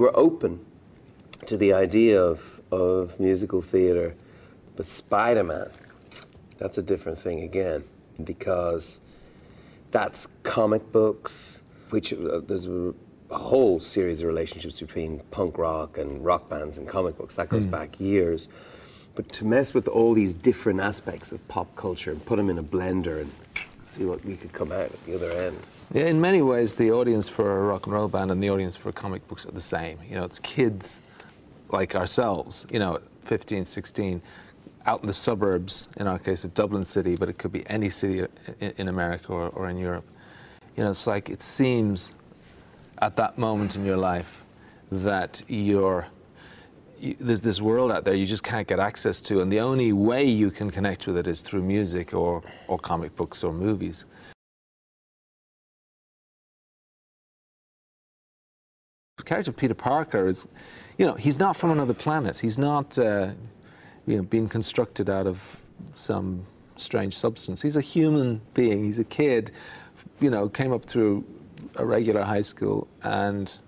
were open to the idea of musical theatre, but Spiderman, that's a different thing again, because that's comic books, which there's a whole series of relationships between punk rock and rock bands and comic books. That goes back years. But to mess with all these different aspects of pop culture and put them in a blender and see what we could come out at the other end. Yeah, in many ways, the audience for a rock and roll band and the audience for comic books are the same. You know, it's kids like ourselves, you know, 15, 16, out in the suburbs, in our case of Dublin City, but it could be any city in America or in Europe. You know, it's like it seems at that moment in your life that there's this world out there you just can't get access to, and the only way you can connect with it is through music or comic books or movies. The character of Peter Parker is, you know, he's not from another planet. He's not, you know, being constructed out of some strange substance. He's a human being. He's a kid, you know, came up through a regular high school and,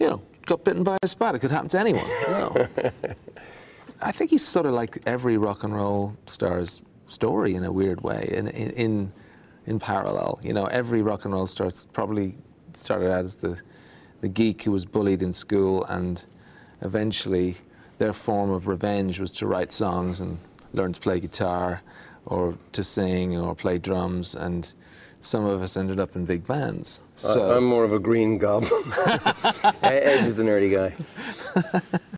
you know, got bitten by a spider. It could happen to anyone. You know. I think he's sort of like every rock and roll star's story in a weird way, in parallel. You know, every rock and roll star probably started out as the geek who was bullied in school, and eventually their form of revenge was to write songs and learn to play guitar or to sing or play drums, and some of us ended up in big bands. So I'm more of a green goblin. Edge is the nerdy guy.